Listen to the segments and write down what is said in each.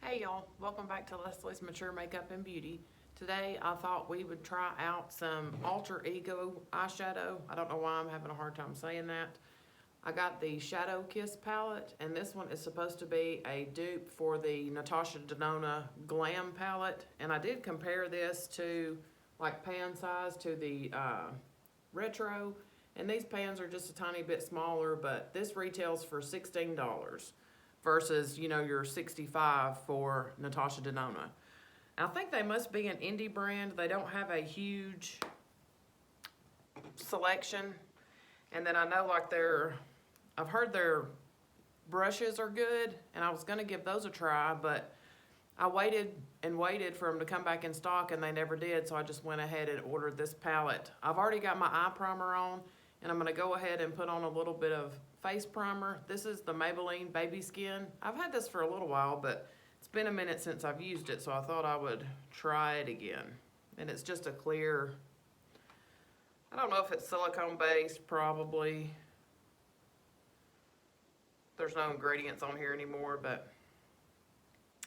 Hey y'all, welcome back to Leslie's Mature Makeup and Beauty. Today I thought we would try out some Alter Ego eyeshadow. I don't know why I'm having a hard time saying that. I got the Shadow Kiss palette, and this one is supposed to be a dupe for the Natasha Denona Glam palette. And I did compare this to like pan size to the Retro, and these pans are just a tiny bit smaller, but this retails for $16 versus, you know, your $65 for Natasha Denona. I think they must be an indie brand. They don't have a huge selection. And then I know like I've heard their brushes are good, and I was gonna give those a try, but I waited and waited for them to come back in stock, and they never did, so I just went ahead and ordered this palette. I've already got my eye primer on, and I'm gonna go ahead and put on a little bit of face primer. This is the Maybelline Baby Skin. I've had this for a little while, but it's been a minute since I've used it, so I thought I would try it again. And it's just a clear, I don't know if it's silicone based, probably. There's no ingredients on here anymore, but.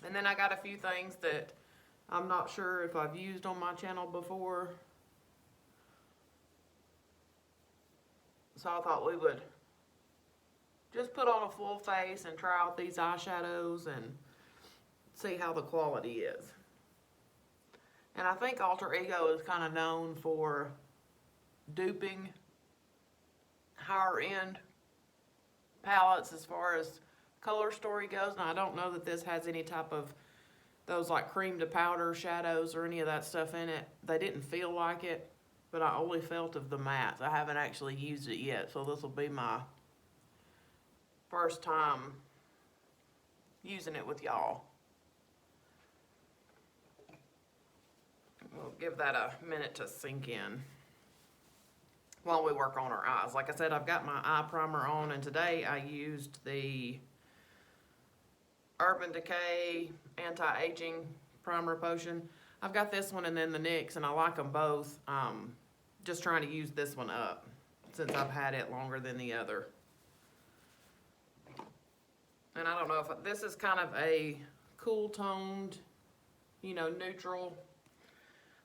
And then I got a few things that I'm not sure if I've used on my channel before. So I thought we would just put on a full face and try out these eyeshadows and see how the quality is. And I think Alter Ego is kind of known for duping higher end palettes as far as color story goes. Now I don't know that this has any type of those like cream to powder shadows or any of that stuff in it. They didn't feel like it, but I only felt of the mattes. I haven't actually used it yet, so this will be my first time using it with y'all. We'll give that a minute to sink in while we work on our eyes. Like I said, I've got my eye primer on, and today I used the Urban Decay Anti-Aging Primer Potion. I've got this one and then the NYX, and I like them both. Just trying to use this one up since I've had it longer than the other. And I don't know if this is kind of a cool toned, you know, neutral.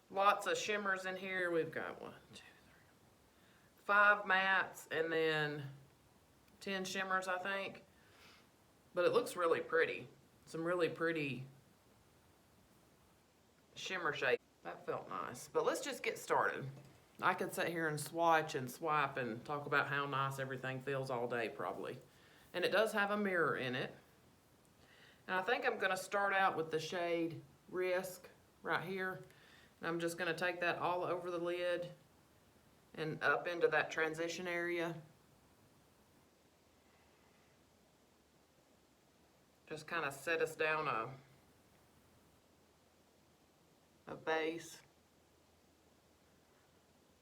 Lots of shimmers in here. We've got 5 mattes and then 10 shimmers, I think. But it looks really pretty. Some really pretty shimmer shade. That felt nice. But let's just get started. I could sit here and swatch and swipe and talk about how nice everything feels all day probably. And it does have a mirror in it. And I think I'm gonna start out with the shade Risk right here. And I'm just gonna take that all over the lid and up into that transition area. Just kind of set us down a base.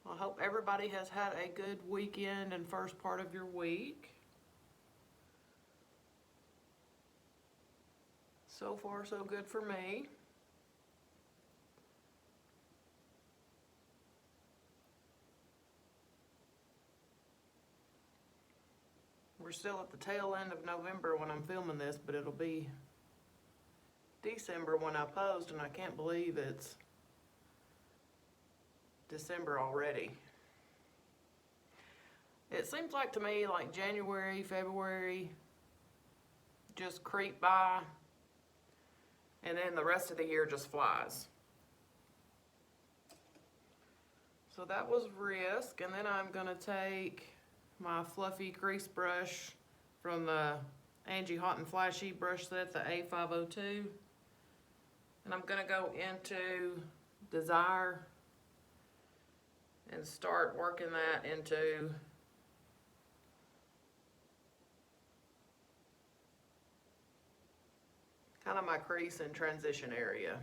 I hope everybody has had a good weekend and first part of your week. So far, so good for me. We're still at the tail end of November when I'm filming this, but it'll be December when I post, and I can't believe it's December already. It seems like to me like January, February just creep by, and then the rest of the year just flies. So that was Risk, and then I'm gonna take my fluffy crease brush from the Angie Hot and Flashy brush set, the A502. And I'm gonna go into Desire and start working that into kind of my crease and transition area.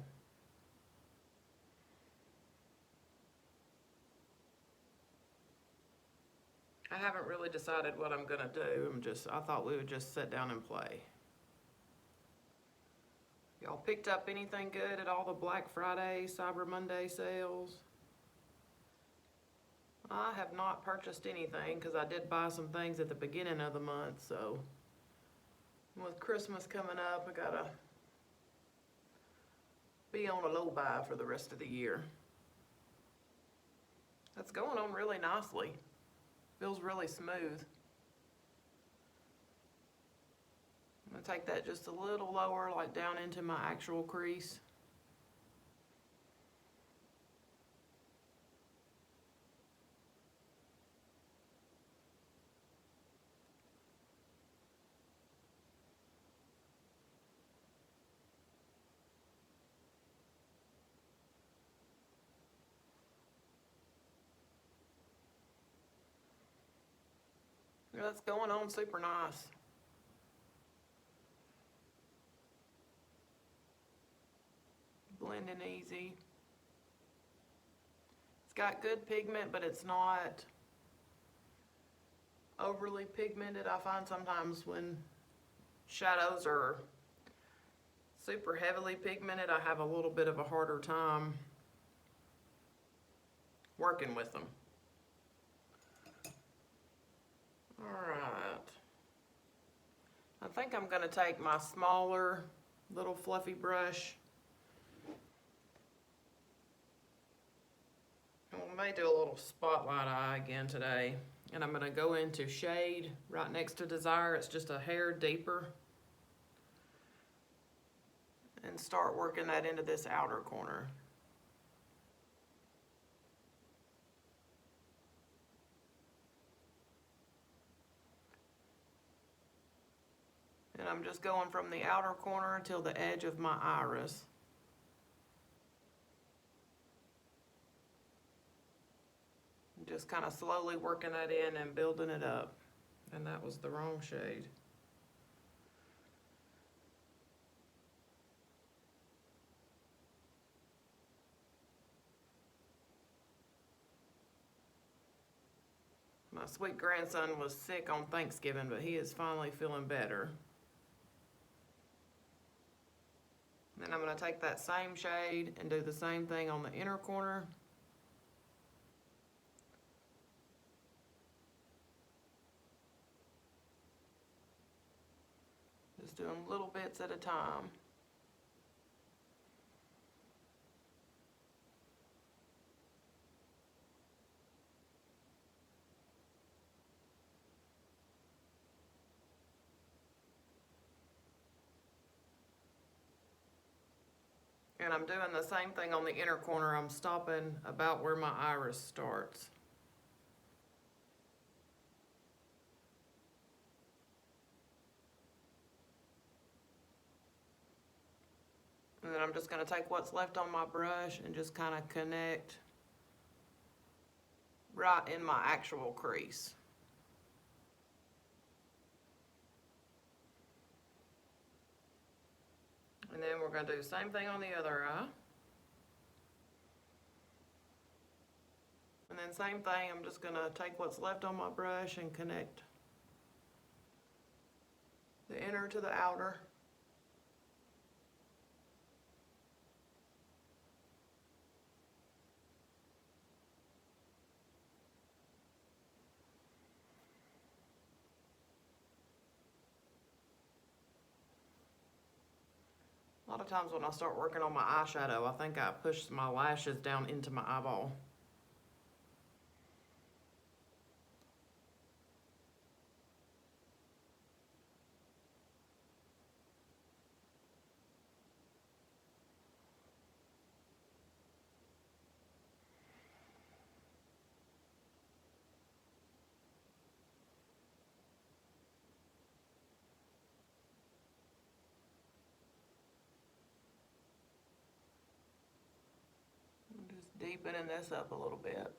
I haven't really decided what I'm gonna do. I thought we would just sit down and play. Y'all picked up anything good at all the Black Friday, Cyber Monday sales? I have not purchased anything because I did buy some things at the beginning of the month, so with Christmas coming up, I gotta on a low buy for the rest of the year. That's going on really nicely. Feels really smooth. I'm going to take that just a little lower, like down into my actual crease. That's going on super nice. Blending easy. It's got good pigment, but it's not overly pigmented. I find sometimes when shadows are super heavily pigmented, I have a little bit of a harder time working with them. Alright. I think I'm going to take my smaller little fluffy brush. And we may do a little spotlight eye again today. And I'm going to go into Shade right next to Desire. It's just a hair deeper. And start working that into this outer corner. And I'm just going from the outer corner till the edge of my iris. Just kind of slowly working that in and building it up. And that was the wrong shade. My sweet grandson was sick on Thanksgiving, but he is finally feeling better. Then I'm going to take that same shade and do the same thing on the inner corner. Just doing little bits at a time. And I'm doing the same thing on the inner corner. I'm stopping about where my iris starts. And then I'm just going to take what's left on my brush and just kind of connect right in my actual crease. And then we're going to do the same thing on the other eye. And then same thing, I'm just going to take what's left on my brush and connect the inner to the outer. A lot of times when I start working on my eyeshadow, I think I push my lashes down into my eyeball. Deepening this up a little bit.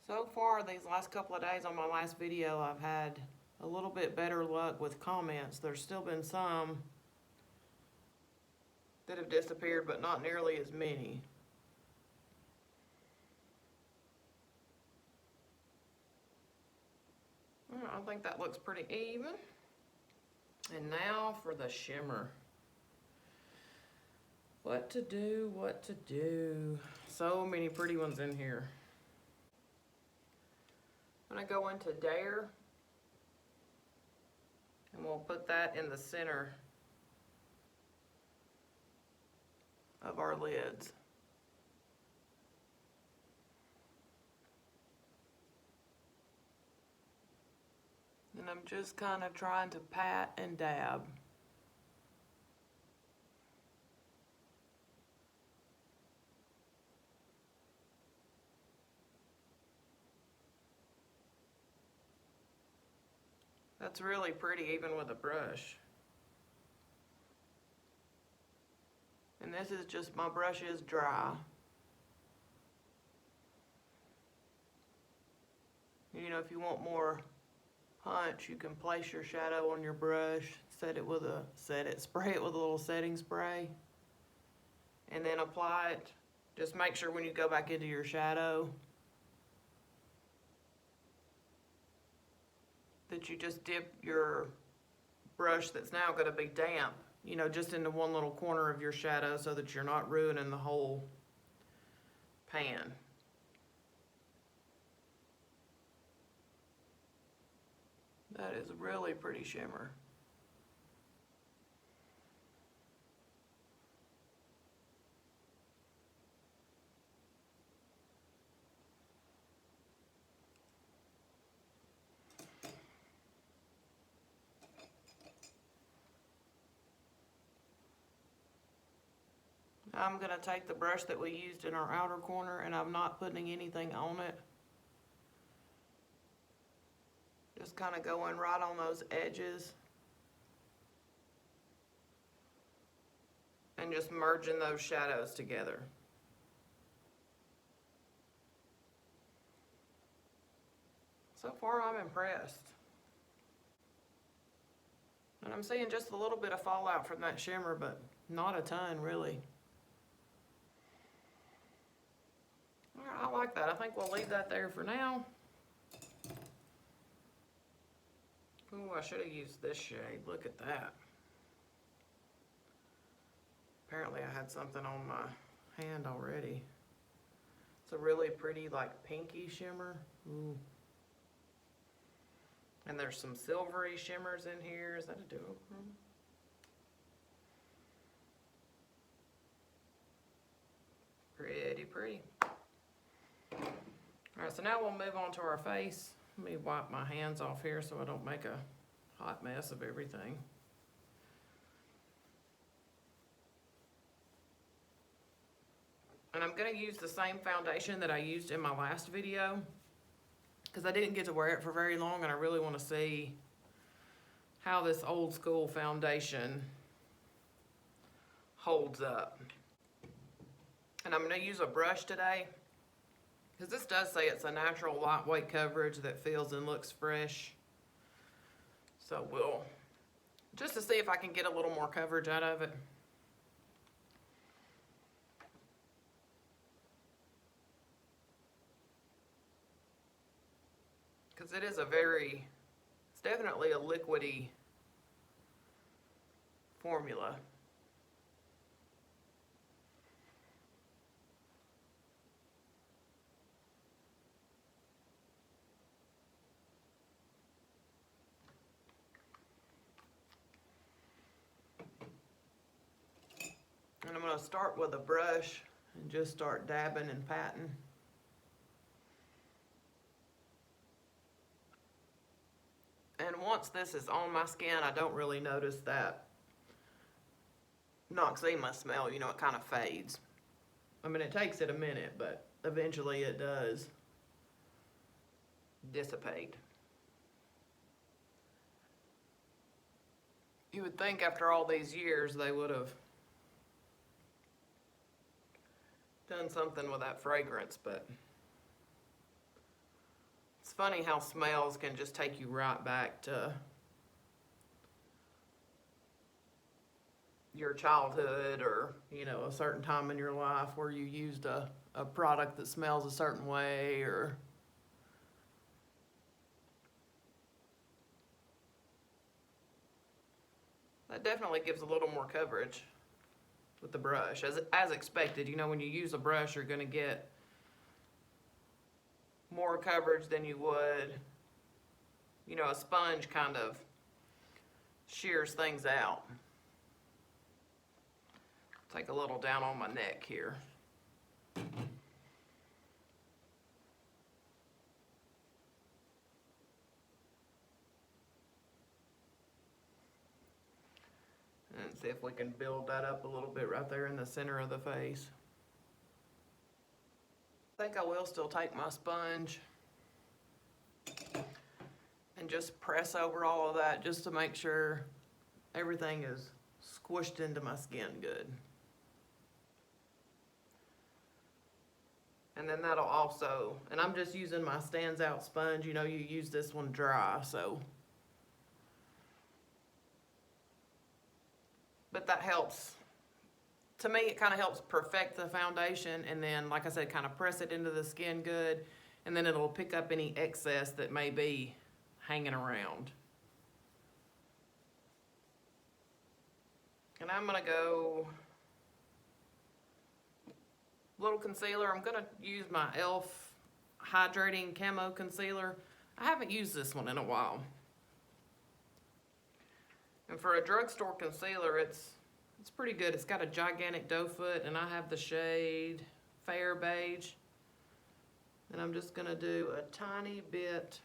So far, these last couple of days on my last video, I've had a little bit better luck with comments. There's still been some that have disappeared, but not nearly as many. I think that looks pretty even. And now for the shimmer. What to do, what to do. So many pretty ones in here. I'm going to go into Dare, and we'll put that in the center of our lids. And I'm just kind of trying to pat and dab. That's really pretty even with a brush. And this is just, my brush is dry. You know, if you want more punch, you can place your shadow on your brush, spray it with a little setting spray, and then apply it. Just make sure when you go back into your shadow that you just dip your brush that's now going to be damp, you know, just into one little corner of your shadow so that you're not ruining the whole pan. That is a really pretty shimmer. I'm going to take the brush that we used in our outer corner, and I'm not putting anything on it. Just kind of going right on those edges. And just merging those shadows together. So far, I'm impressed. And I'm seeing just a little bit of fallout from that shimmer, but not a ton, really. All right, I like that. I think we'll leave that there for now. Ooh, I should have used this shade. Look at that. Apparently I had something on my hand already. It's a really pretty, like, pinky shimmer. Ooh. And there's some silvery shimmers in here. Is that a duochrome? Pretty, pretty. All right, so now we'll move on to our face. Let me wipe my hands off here so I don't make a hot mess of everything. And I'm going to use the same foundation that I used in my last video, because I didn't get to wear it for very long, and I really want to see how this old school foundation holds up. And I'm going to use a brush today, because this does say it's a natural lightweight coverage that feels and looks fresh. So we'll, just to see if I can get a little more coverage out of it. Because it is it's definitely a liquidy formula. And I'm going to start with a brush and just start dabbing and patting. And once this is on my skin, I don't really notice that Noxzema smell. You know, it kind of fades. I mean, it takes it a minute, but eventually it does dissipate. You would think after all these years they would have done something with that fragrance, but it's funny how smells can just take you right back to your childhood, or, you know, a certain time in your life where you used a product that smells a certain way, or that definitely gives a little more coverage with the brush, as expected. You know, when you use a brush, you're going to get more coverage than you would, you know, a sponge kind of shears things out. Take a little down on my neck here. And see if we can build that up a little bit right there in the center of the face. I think I will still take my sponge and just press over all of that just to make sure everything is squished into my skin good. And then that'll also, and I'm just using my Stands Out sponge. You know, you use this one dry, so. But that helps. To me, it kind of helps perfect the foundation, and then, like I said, kind of press it into the skin good, and then it'll pick up any excess that may be hanging around. And I'm gonna go little concealer. I'm gonna use my e.l.f. hydrating camo concealer. I haven't used this one in a while. And for a drugstore concealer, it's pretty good. It's got a gigantic doe foot, and I have the shade Fair Beige. And I'm just gonna do a tiny bit.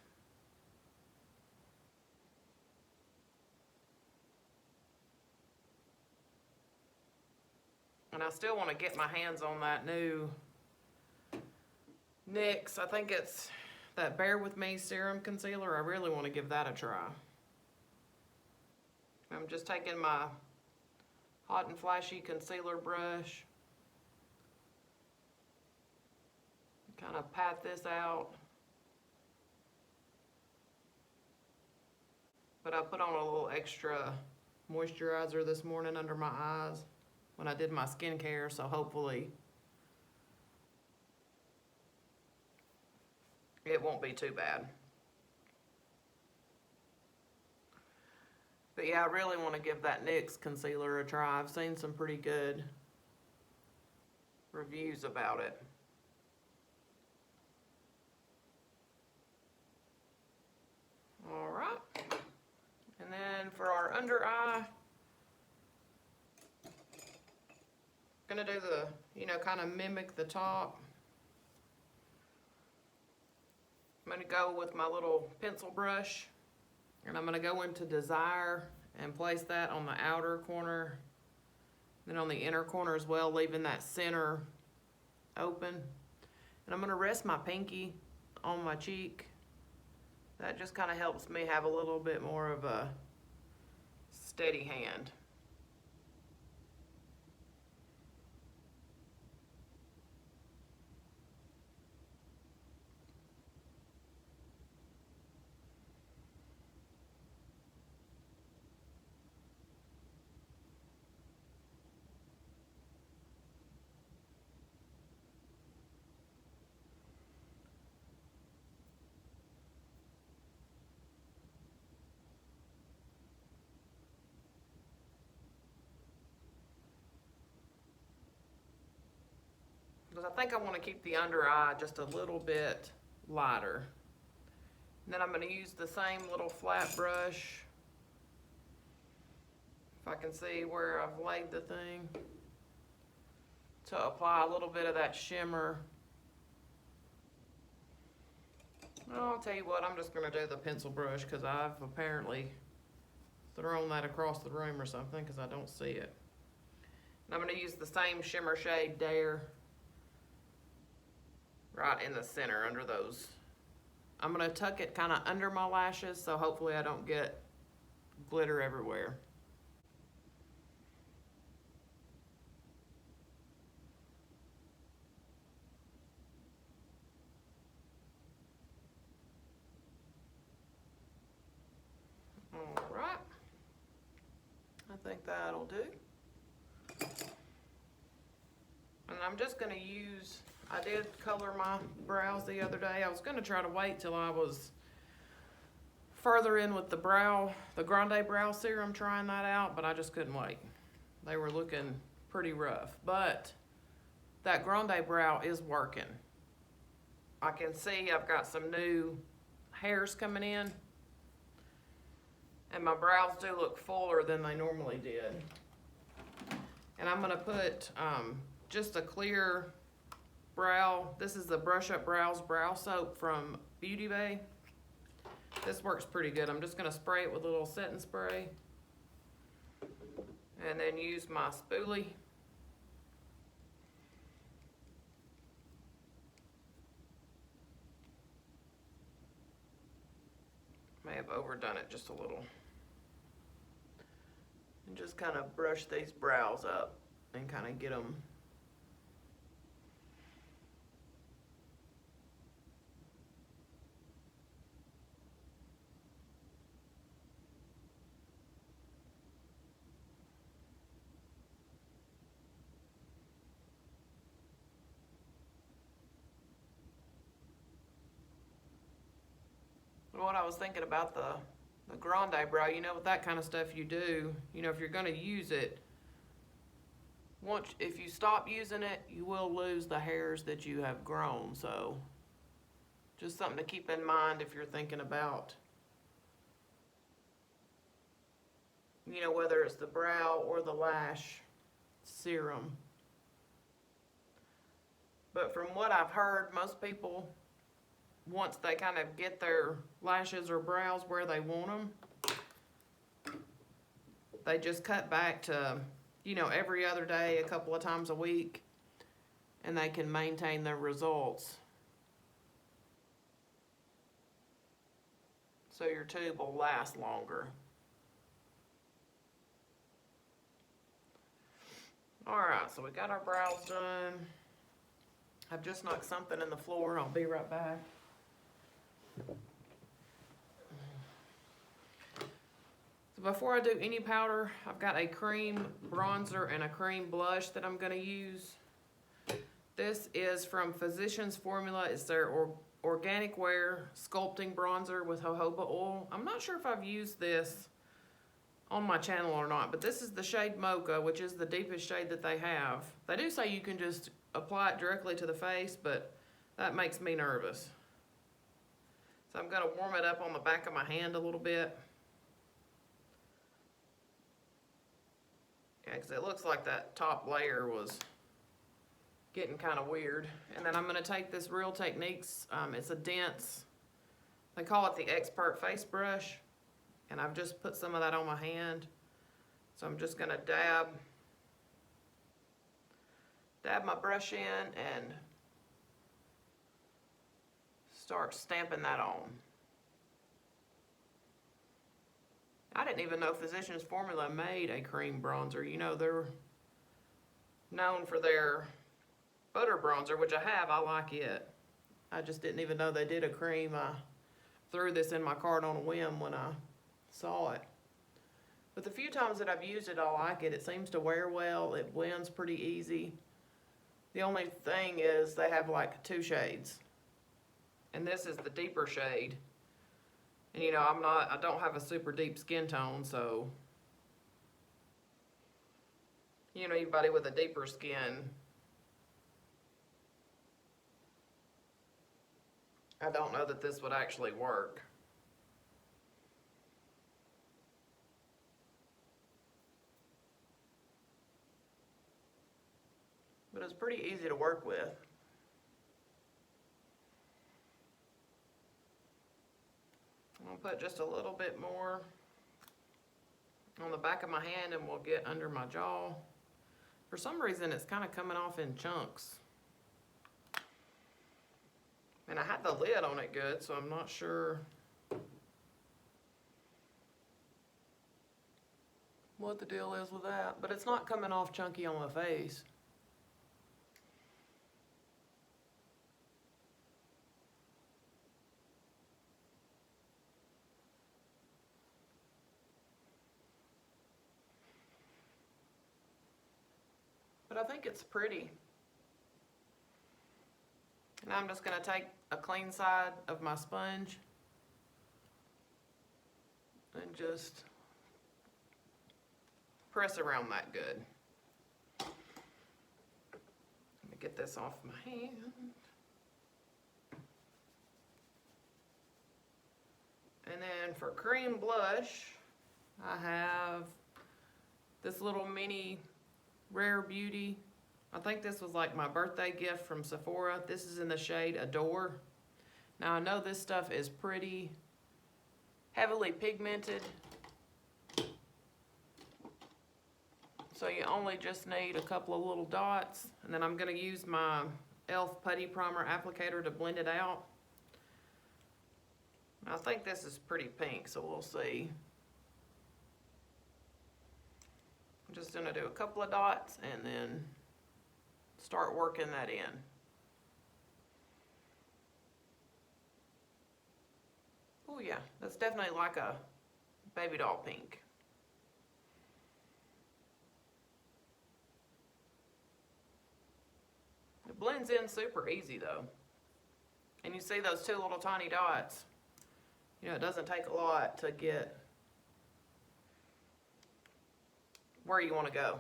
And I still want to get my hands on that new NYX. I think it's that Bear With Me Serum Concealer. I really want to give that a try. I'm just taking my Hot and Flashy concealer brush. Kind of pat this out. But I put on a little extra moisturizer this morning under my eyes when I did my skincare, so hopefully it won't be too bad. But yeah, I really want to give that NYX concealer a try. I've seen some pretty good reviews about it. All right. And then for our under eye, gonna do the, you know, kind of mimic the top. I'm gonna go with my little pencil brush, and I'm gonna go into Desire and place that on the outer corner, then on the inner corner as well, leaving that center open. And I'm gonna rest my pinky on my cheek. That just kind of helps me have a little bit more of a steady hand. Because I think I want to keep the under eye just a little bit lighter. And then I'm going to use the same little flat brush, if I can see where I've laid the thing, to apply a little bit of that shimmer. I'll tell you what, I'm just going to do the pencil brush because I've apparently thrown that across the room or something because I don't see it. And I'm going to use the same shimmer shade Dare right in the center under those. I'm going to tuck it kind of under my lashes, so hopefully I don't get glitter everywhere. All right. I think that'll do. And I'm just going to use, I did color my brows the other day. I was going to try to wait till I was further in with the Grande Brow Serum, trying that out, but I just couldn't wait. They were looking pretty rough, but that Grande Brow is working. I can see I've got some new hairs coming in. And my brows do look fuller than they normally did. And I'm gonna put just a clear brow. This is the Brush Up Brows Brow Soap from Beauty Bay. This works pretty good. I'm just gonna spray it with a little setting spray. And then use my spoolie. May have overdone it just a little. And just kind of brush these brows up and kind of get them what I was thinking about the grande brow, you know, with that kind of stuff you do, you know, if you're going to use it, if you stop using it, you will lose the hairs that you have grown. So just something to keep in mind if you're thinking about, you know, whether it's the brow or the lash serum. But from what I've heard, most people, once they kind of get their lashes or brows where they want them, they just cut back to, you know, every other day, a couple of times a week, and they can maintain their results. So your tube will last longer. Alright, so we got our brows done. I've just knocked something in the floor. I'll be right back. So before I do any powder, I've got a cream bronzer and a cream blush that I'm going to use. This is from Physicians Formula. It's their organic wear sculpting bronzer with jojoba oil. I'm not sure if I've used this on my channel or not, but this is the shade Mocha, which is the deepest shade that they have. They do say you can just apply it directly to the face, but that makes me nervous. So I'm going to warm it up on the back of my hand a little bit. Yeah, because it looks like that top layer was getting kind of weird. And then I'm going to take this Real Techniques, it's a dense, they call it the Expert Face Brush. And I've just put some of that on my hand. So I'm just going to dab my brush in and start stamping that on. I didn't even know Physicians Formula made a cream bronzer. You know, they're known for their butter bronzer, which I have. I like it. I just didn't even know they did a cream. I threw this in my cart on a whim when I saw it. But the few times that I've used it, I like it. It seems to wear well. It blends pretty easy. The only thing is they have like 2 shades. And this is the deeper shade. And you know, I don't have a super deep skin tone, so you know, anybody with a deeper skin, I don't know that this would actually work. But it's pretty easy to work with. I'm going to put just a little bit more on the back of my hand and we'll get under my jaw. For some reason it's kind of coming off in chunks. And I had the lid on it good, so I'm not sure what the deal is with that. But it's not coming off chunky on my face. But I think it's pretty. And I'm just going to take a clean side of my sponge and just press around that good. Let me get this off my hand. for cream blush, I have this little mini Rare Beauty. I think this was like my birthday gift from Sephora. This is in the shade Adore. Now I know this stuff is pretty heavily pigmented, so you only just need a couple of little dots, and then I'm going to use my e.l.f. Putty Primer applicator to blend it out. I think this is pretty pink, so we'll see. I'm just going to do a couple of dots and then start working that in. Oh yeah, that's definitely like a baby doll pink. It blends in super easy though. And you see those two little tiny dots. You know, it doesn't take a lot to get where you want to go.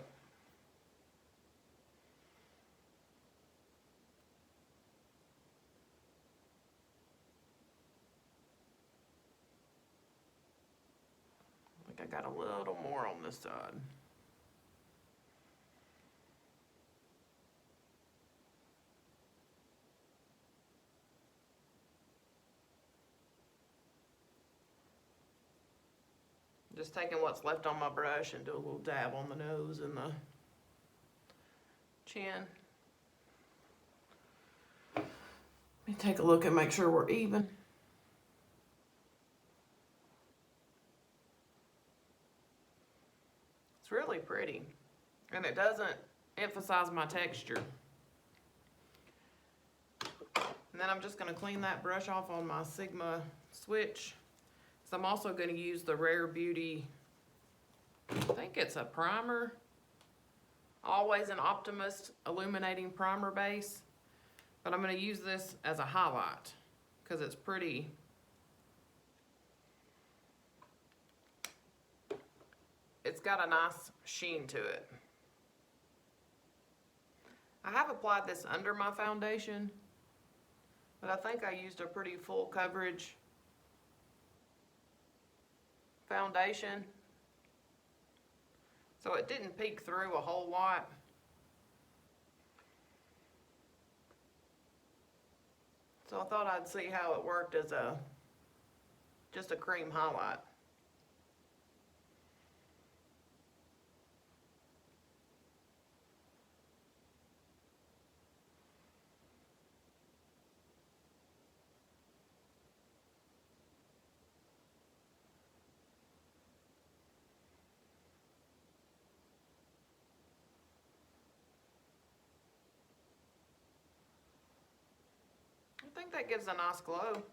I think I got a little more on this side. Just taking what's left on my brush and do a little dab on the nose and the chin. Let me take a look and make sure we're even. It's really pretty, and it doesn't emphasize my texture. And then I'm just going to clean that brush off on my Sigma switch. So I'm also going to use the Rare Beauty, I think it's a primer, Always an Optimist Illuminating Primer Base. But I'm going to use this as a highlight because it's pretty. It's got a nice sheen to it. I have applied this under my foundation, but I think I used a pretty full coverage foundation, so it didn't peek through a whole lot. So I thought I'd see how it worked as just a cream highlight. I think that gives a nice glow.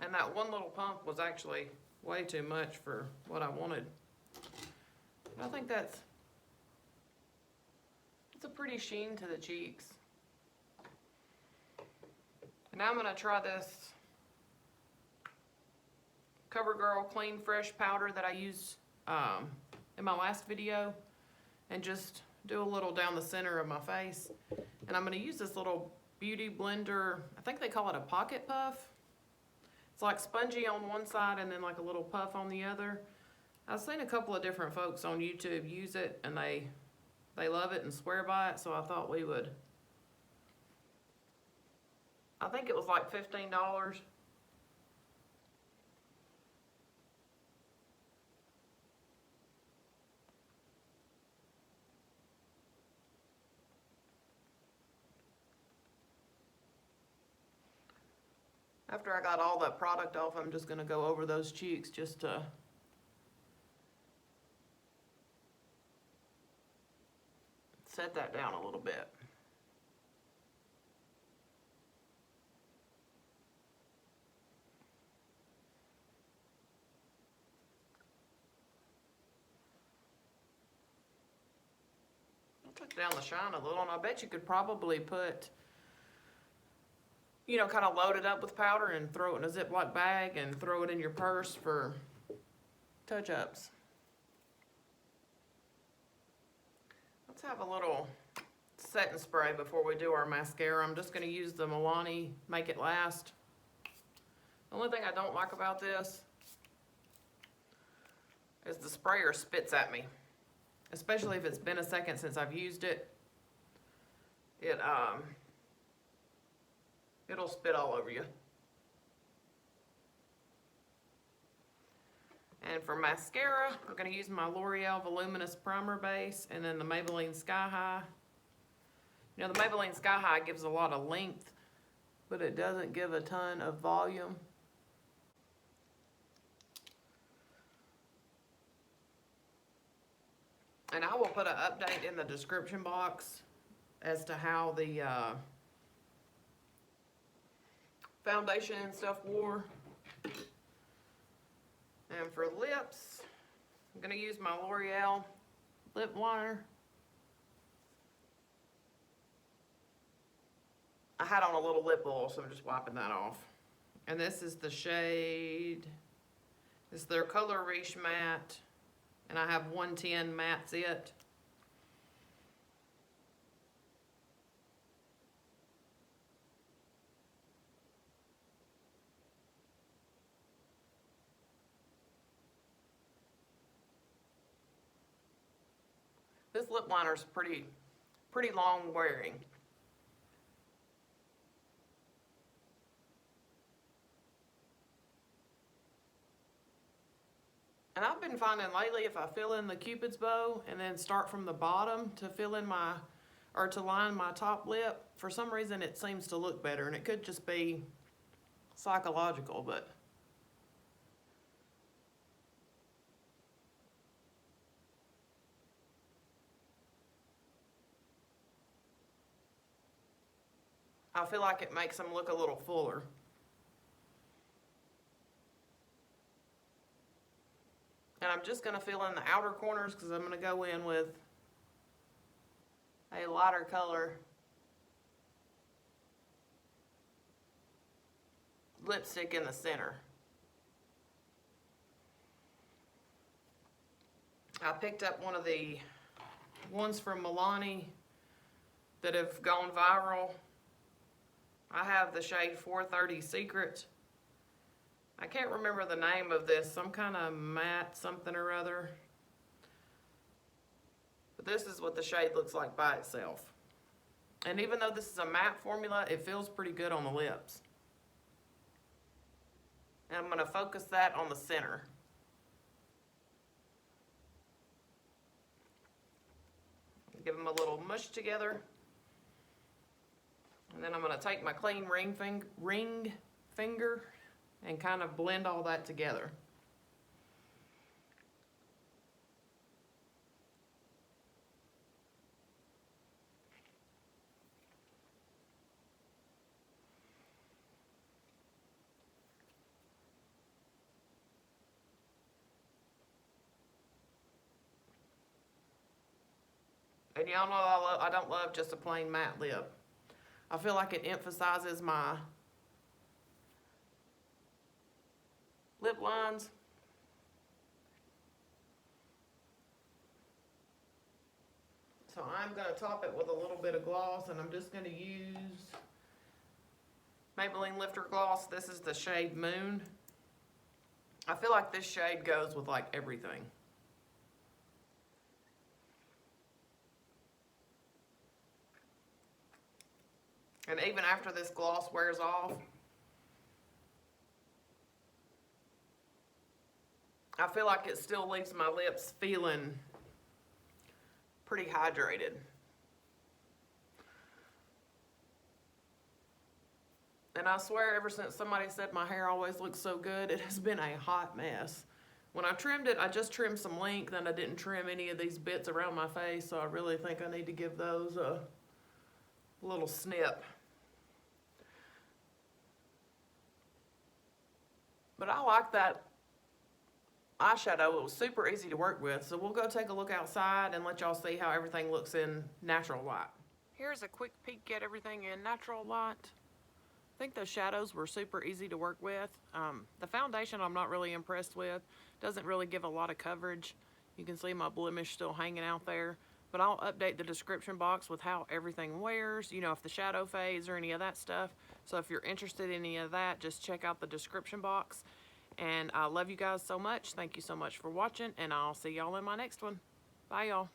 And that one little pump was actually way too much for what I wanted. But I think it's a pretty sheen to the cheeks. And now I'm going to try this Covergirl Clean Fresh powder that I used in my last video, and just do a little down the center of my face. And I'm going to use this little beauty blender. I think they call it a pocket puff. It's like spongy on one side and then like a little puff on the other. I've seen a couple of different folks on YouTube use it, and they love it and swear by it, so I thought we would. I think it was like $15. After I got all that product off, I'm just going to go over those cheeks just to set that down a little bit. I took down the shine a little, and I bet you could probably put, you know, kind of load it up with powder and throw it in a Ziploc bag and throw it in your purse for touch-ups. Let's have a little setting spray before we do our mascara. I'm just going to use the Milani Make It Last. The only thing I don't like about this is the sprayer spits at me, especially if it's been a second since I've used it. It'll spit all over you. And for mascara, I'm going to use my L'Oreal Voluminous Primer Base and then the Maybelline Sky High. You know, the Maybelline Sky High gives a lot of length, but it doesn't give a ton of volume. And I will put an update in the description box as to how the foundation and stuff wore. And for lips, I'm going to use my L'Oreal lip liner. I had on a little lip oil, so I'm just wiping that off. And this is the shade, it's their Color Riche Matte. And I have 110 Matte's It. This lip liner is pretty long wearing. And I've been finding lately if I fill in the Cupid's bow and then start from the bottom to fill in to line my top lip, for some reason it seems to look better, and it could just be psychological, but I feel like it makes them look a little fuller. And I'm just going to fill in the outer corners because I'm going to go in with a lighter color lipstick in the center. I picked up one of the ones from Milani that have gone viral. I have the shade 430 Secret. I can't remember the name of this, some kind of matte something or other. But this is what the shade looks like by itself. And even though this is a matte formula, it feels pretty good on the lips. And I'm going to focus that on the center. Give them a little mush together. And then I'm going to take my clean ring finger and kind of blend all that together. And y'all know I don't love just a plain matte lip. I feel like it emphasizes my lip lines. So I'm going to top it with a little bit of gloss, and I'm just going to use Maybelline Lifter Gloss. This is the shade Moon. I feel like this shade goes with like everything. And even after this gloss wears off, I feel like it still leaves my lips feeling pretty hydrated. And I swear, ever since somebody said my hair always looks so good, it has been a hot mess. When I trimmed it, I just trimmed some length, and I didn't trim any of these bits around my face, so I really think I need to give those a little snip. But I like that eyeshadow. It was super easy to work with, so we'll go take a look outside and let y'all see how everything looks in natural light. Here's a quick peek at everything in natural light. I think the shadows were super easy to work with. The foundation I'm not really impressed with. Doesn't really give a lot of coverage. You can see my blemish still hanging out there. But I'll update the description box with how everything wears, you know, if the shadow fades or any of that stuff. So if you're interested in any of that, just check out the description box. And I love you guys so much. Thank you so much for watching, and I'll see y'all in my next one. Bye, y'all.